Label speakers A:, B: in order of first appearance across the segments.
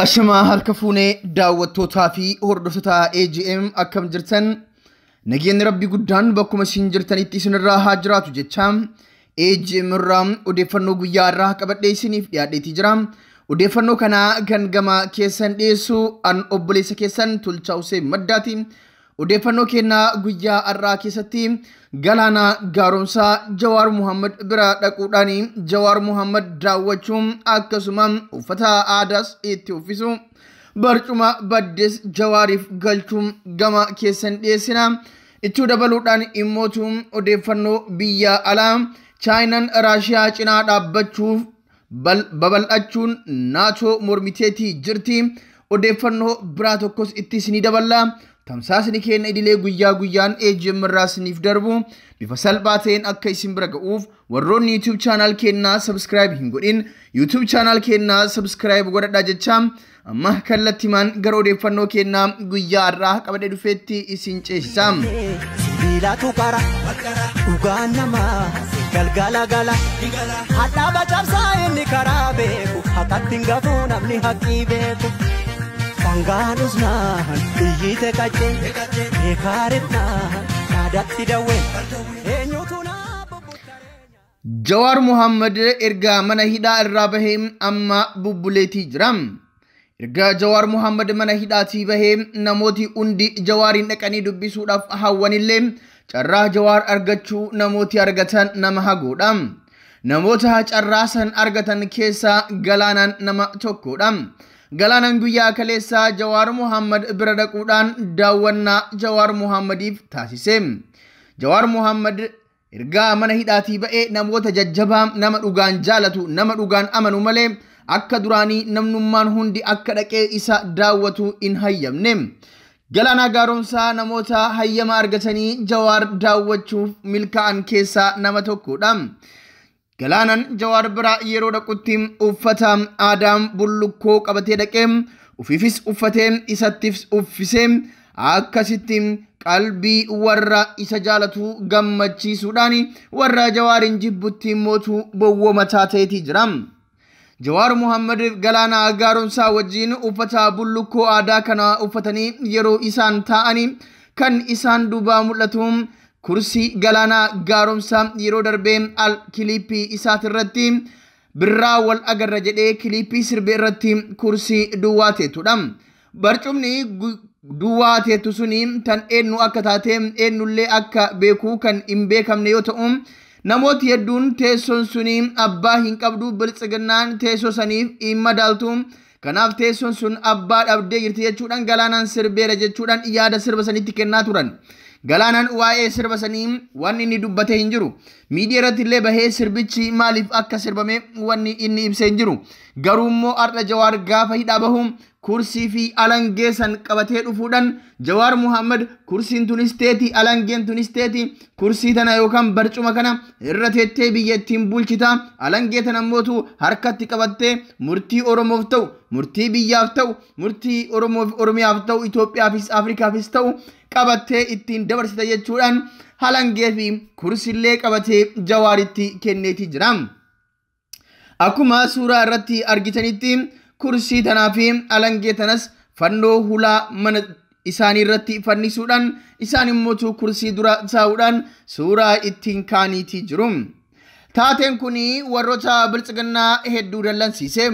A: Ashama harka fuunee daawwattootaa fi hordoftoota AGM akkam jirtan nageenyi rabbi guddaan bakkuma isin jirtanitti isinirraa haa jiraatu jecha AGM irraa odeeffannoo guyyaa irraa qabadhee isiniif dhiyaadheetii jira. Odeeffannoo kana kan gama keessan dhiyeessu an obboleessa keessan Tulchaa Hussein Maddaati. Odeeffannoo kennaa guyyaa irraa keessatti Galaana Gaaromsaa Jawaar Muhammad bira dhaquudhaan Jawaar Muhammad daawwachuun akkasuma uffata aadaas itti uffisu barcuma baddes Jawaariif galchuun gama keessan dhiyeessina. Itti dabaluudhaan immootu odeeffannoo biyya alaa Chaayinaan Raashiyaa cinaa dhaabbachuuf babal'achuun naatoo mormiteetii jirti. Odeeffannoo biraa tokkos itti isinii daballa. Tamsaasni keenya idilee guyyaa guyyaan AGM irraa isiniif darbu bifa salphaa ta'een akka isin bira ga'uuf warroonni YouTube channel keenya subscribe hin godhin YouTube channel keenya subscribe godhadhaa jecha amma kallattimaan gara odeeffannoo keenya guyyaa irraa qabadhee dhufeetti isin ceesisa.
B: Sibiilatu qara dhugaan namaa galgala gala hadhaa bacabsaa inni karaa beeku hatatti gafuu namni haqqii beeku. Fangaanus naan biyyite kache ekaarifnaan naadatti dawween eenyutu naa
A: Jawaar Muhammad erga mana hidhaa irraa bahee amma bubbuleetii jira. Erga Jawaar Muhammad mana hidhaatii bahee namooti hundi Jawaariin dhaqanii dubbisuudhaaf hawwanillee carraa Jawaar argachuu namooti argatan nama hagoodha. Namoota carraa san argatan keessaa Galaanaan nama tokkodha. Galaanan guyyaa kaleessaa Jawaar Muhammad bira dhaquudhaan daawwannaa Jawaar Muhammadiif taasise. Jawaar Muhammad ergaa mana hidhaatii ba'ee namoota jajjabaa nama dhugaan jaalatu nama dhugaan amanu malee akka duraanii namnummaan hundi akka dhaqee isa daawwatu hin hayyamne. Galaana Gaaromsaa namoota hayyama argatanii Jawaar daawwachuuf milkaa'an keessaa nama tokkodha. Galaanan Jawaar bira yeroo dhaqutti uffata aadaam bullukkoo qabatee dhaqee ufiifis uffatee isattis uffisee akkasitti qalbii warra isa jaalatu gammachiisuudhaan warra Jawaariin jibbutti mootu bowwomataa ta'eetii jira. Jawaar Muhammad Galaana Gaaromsaa wajjin uffata bullukkoo aadaa kana uffatanii yeroo isaan taa'anii kan isaan duubaa mul'atu kursi Galaana Gaaromsaa yeroo darbee kilipii isaatirratti birraa wal agarra jedhee kilipii sirbee irratti kursi duwwaa teetudha. Barcumni duwwaa teetu suni tan eenyu akka taate eenyullee akka beeku kan hin beekamne yoo ta'u namooti hedduun teessoon suni abbaa hin qabdu biltsiginnaan teessoo saniif hin madaaltu. Kanaaf teessoon sun abbaa dhabdee jirti jechuudhaan Galaanaan sirbeera jechuudhaan yaada sirba sanitti kennaa turan. Galaanan waa'ee sirba sanii waan inni dubbate hin jiru. Miidiyaa irratti illee bahee sirbichi maaliif akka sirbame wanni inni ibsee hin jiru. Garuu immoo har'a Jawaar gaafa hidhaa bahu kursii fi alangee san qabatee dhufuudhaan Jawaar Muhammad kursiin tunis teeti alangeen tunis teeti kursii tana yookaan barcuma kana irra teettee biyya ittiin bulchita alangee tana mootu harkatti qabattee murtii Oromoof ta'u murtii biyyaaf ta'u murtii Oromiyaaf ta'u Itoophiyaafis Afrikaafis ta'u qabattee ittiin dabarsita jechuudhaan alangee fi kursiillee qabatee Jawaaritti kenneetii jira. Akkuma suuraa irratti argitanitti kursii tanaa fi alangee tanas fannoo hulaa mana isaanii irratti fannisuudhaan isaan immoo kursii dura taa'uudhaan suuraa ittiin kaaniitii jiru. Taateen kun warroota biltsiginnaa hedduu dallansiise.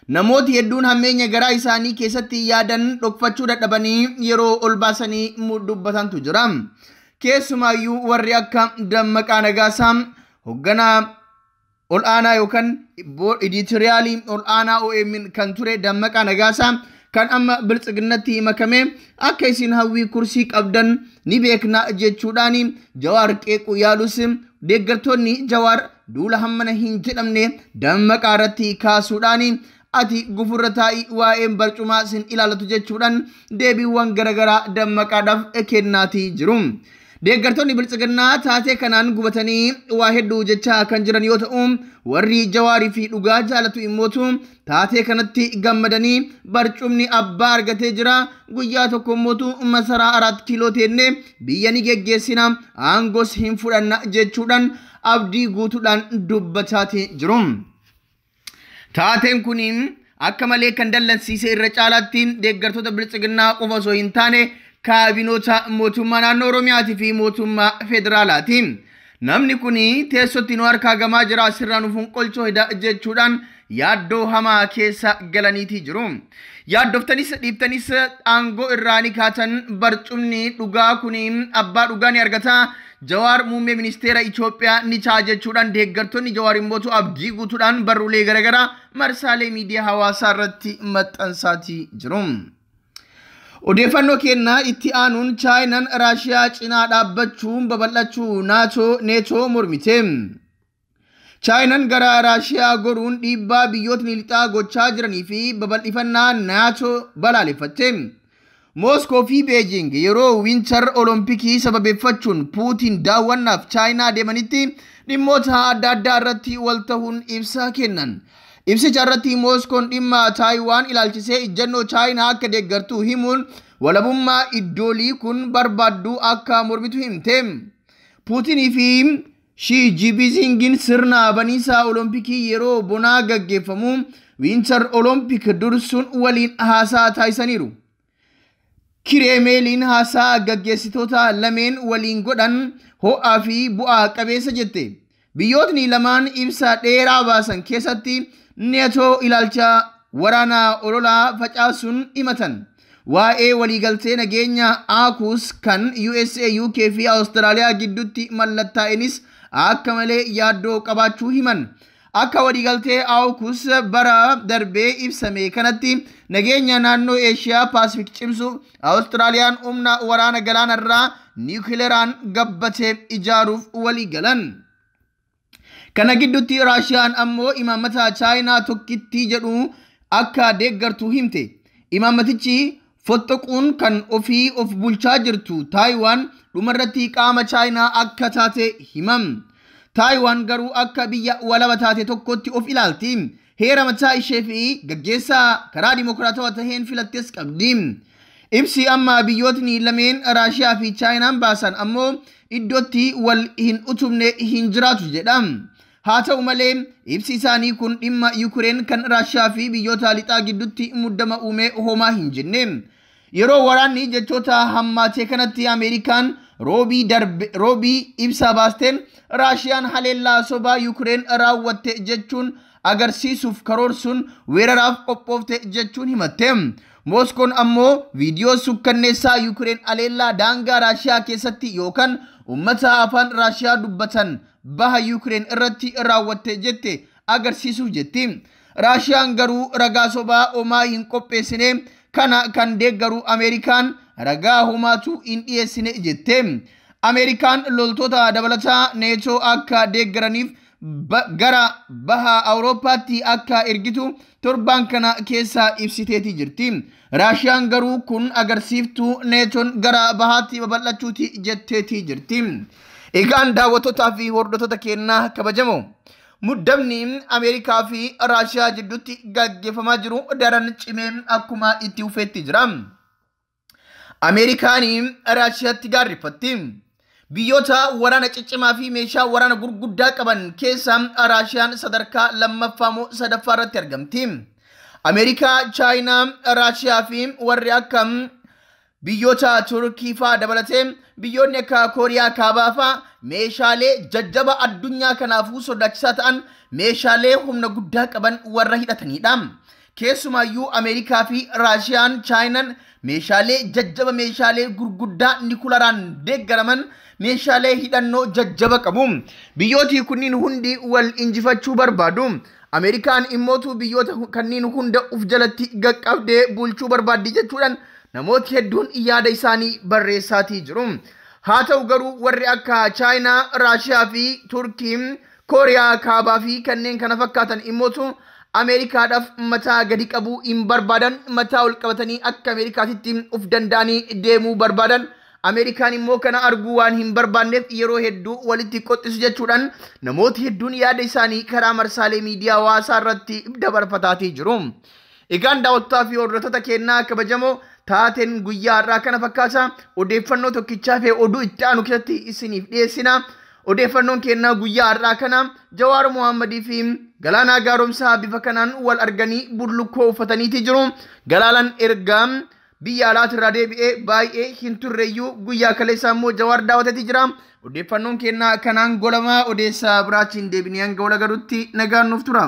A: Namooti hedduun hammeenya garaa isaanii keessatti yaadan dhokfachuu dadhabanii yeroo ol baasanii dubbatantu jira. Keessumaayyuu warri akka Dammaqaa Nagaasaa hoogganaa ol aanaa yookaan editoriaalii ol aanaa OMN kan ture Dammaqaa Nagaasaa kan amma biltsiginnatti makame akka isin hawwii kursii qabdan ni beekna jechuudhaan Jawaar qeequu yaalus deeggartoonni Jawaar duula hammana hin jedhamne Dammaqaa irratti kaasuudhaan ati gufurra taa'ii waa'een barcumaa sin ilaalatu jechuudhaan deebiiwwan garagaraa Dammaqaadhaaf kennaatii jiru. Deeggartoonni biltsiginnaa taatee kanaan gubatanii waa hedduu jechaa kan jiran yoo ta'u warri Jawaarii fi dhugaa jaalatu immootu taatee kanatti gammadanii barcumni abbaa argatee jira guyyaa tokko immootu masaraa 4 kiiloo teennee biyya ni geggeessina aangoos hin fudhanna jechuudhaan abdii guutuudhaan dubbataatii jiru. Taateen kuniin akka malee kan dallansiise irra caalattiin deeggartoota biltsiginnaa qofa osoo hin taane kaabinoota mootummaa naannoo Oromiyaatii fi mootummaa federaalaati. Namni kun teessootti nu harkaa gamaa jira sirraan ufuun qolchoo hidha jechuudhaan yaaddoo hamaa keessa galaniitii jiru. Yaaddoftanis dhiibtanis aangoo irraanii kaatan barcumni dhugaa kun abbaa dhugaa ni argata. Jawaar muummee ministeera Itoophiyaa ni ta'a jechuudhaan deeggartoonni Jawaar immoo abdii guutuudhaan barruulee garaagaraa marsaalee miidiyaa hawaasaa irratti maxxansaatii jiru. Odeeffannoo kennaa itti aanuun Chaayinaan Raashiyaa cinaa dhaabbachuun babal'achuu neetoo mormite. Chaayinaan gara Raashiyaa goruun dhiibbaa biyyootni lixaa gochaa jiranii fi babal'ifannaa neetoo balaaleffatte. Moskoo fi Beijing yeroo Winter Olompikii sababeeffachuun Puutiin daawwannaaf Chaayinaa deemanitti dhimmoota adda addaa irratti wal ta'uun ibsa kennan. Ibsicha irratti Moskoon dhimma Taayiwaan ilaalchisee ijjannoo Chaayinaa akka deeggartu himuun walabummaa iddoolii kun barbaaddu akka mormitu himte. Puutinii fi Xi Jinpingin sirna baniisaa Olompikii yeroo bonaa gaggeeffamu Winter Olompik dursuun waliin haasaa taasisaniiru. Kireemeliin haasaa gaggeessitoota lameen waliin godhan ho'aa fi bu'aa qabeessa jette. Biyyootni lamaan ibsa dheeraa baasan keessatti neetoo ilaalcha waraanaa ololaa facaasuun himatan. Waa'ee waliigaltee nageenya AUKUS kan USA, UK fi Awustiraaliyaa gidduutti mallattaa'enis akka malee yaaddoo qabaachuu himan. Akka waliigaltee AUKUS bara darbee ibsame kanatti nageenya naannoo Eeshiyaa Paasifik cimsu Awustiraaliyaan humna waraana galaanarraa niwukileeraan gabbatee ijaaruuf walii galan. Kana gidduutti Raashiyaan ammoo imaammata Chaayinaa tokkittii jedhu akka deeggartu himte. Imaammatichi fottoquun kan ofii of bulchaa jirtu Taayiwaan dhumarratti qaama Chaayinaa akka taate himam. Taayiwaan garuu akka biyya walaba taate tokkotti of ilaalti. Heera mataa ishee fi gaggeessaa karaa dimokiraatawaa taheen filattes qabdi. Ibsi amma biyyootni lameen Raashiyaa fi Chaayinaan baasan ammoo iddootti wal hin utubne hin jiraatu jedha. Haa ta'u malee ibsi isaanii kun dhimma Yukureen kan Raashiyaa fi biyyoota lixaa gidduutti muddama uumee homaa hin jenne. Yeroo waraanni jechoota hammaatee kanatti Ameerikaan roobii ibsa baasteen Raashiyaan haleellaa sobaa Yukureen raawwatte jechuun agarsiisuuf karoorsuun weeraraaf qophoofte jechuun himatte. Moskoon ammoo viidiyoo sukkanneessaa Yukureen haleellaa daangaa Raashiyaa keessatti yookaan uummata afaan Raashiyaa dubbatan baha Yukureen irratti raawwatte jette agarsiisuuf jetti. Raashiyaan garuu ragaa sobaa homaa hin qopheessine kana kan deeggaru Ameerikaan ragaa homaatu hin dhiyeessine jette. Ameerikaan loltoota dabalataa neetoo akka deeggaraniif gara baha Awurooppaatti akka ergitu torbaan kana keessa ibsiteeti jirti. Raashiyaan garuu kun agarsiiftuu neetoon gara bahaatti babal'achuuti jetteeti jirti. Egaan daawwattootaa fi hordoftoota keenyaa kabajamoo muddamni Ameerikaa fi Raashiyaa jidduutti gaggeeffamaa jiru daran cimee akkuma itti fufeetti jira. Ameerikaan Raashiyaatti gaarrifatti. Biyyoota waraana ciccimaa fi meeshaa waraana gurguddaa qaban keessa Raashiyaan sadarkaa lammaffaa moo sadaffaa irratti argamti. Ameerikaa, Chaayinaa, Raashiyaa fi warri akka biyyoota Turkii fa'aa dabalatee biyyoonni akka Kooriyaa Kaabaa fa'aa meeshaalee jajjaba addunyaa kanaafuu sodaachisaa ta'an meeshaalee humna guddaa qaban warra hidhatanidha. Keessumaayyuu Ameerikaa fi Raashiyaan Chaayinaan meeshaalee jajjaba meeshaalee gurguddaa nikularaan deeggaraman meeshaalee hidhannoo jajjaba qabu. Biyyooti kunniin hundi wal injifachuu barbaadu. Ameerikaan immootu biyyoota kanniin hunda uf jalatti qaqqabdee bulchuu barbaaddi jechuudhaan namooti hedduun yaada isaanii barreessaatii jiru. Haa ta'u garuu warri akka Chaayinaa, Raashiyaa fi Turkii, Kooriyaa Kaabaa fi kanneen kana fakkaatan immootu Ameerikaadhaaf mataa gadi qabuu hin barbaadan, mataa ol qabatanii akka Ameerikaatitti uf danda'anii deemuu barbaadan. Ameerikaan immoo kana arguu waan hin barbaanneef yeroo hedduu walitti qoxisu jechuudhaan namooti hedduun yaada isaanii karaa marsaalee miidiyaa hawaasaa irratti dabarfataatii jiru. Egaan daawwattoota fi hordoftoota keenyaa kabajamoo taateen guyyaa irraa kana fakkaata odeeffannoo tokkichaa fi oduu itti aanu keessatti isiniif dhiyeessina. odeeffannoon kennaa guyyaa har'aa kana Jawaar Mohammadii fi Galaanaa Gaaromsaa bifa kanaan wal arganii bullukkoo uffataniiti jiru. Galaalaan ergaa biyya alaatirraa deebi'ee baay'ee hin turreeyyuu guyyaa kaleessaa immoo Jawaar daawwateeti jira. Odeeffannoon kennaa kanaan golamaa odeessaa biraatiin deebinee hanga wal agarutti nagaan nuuf tura.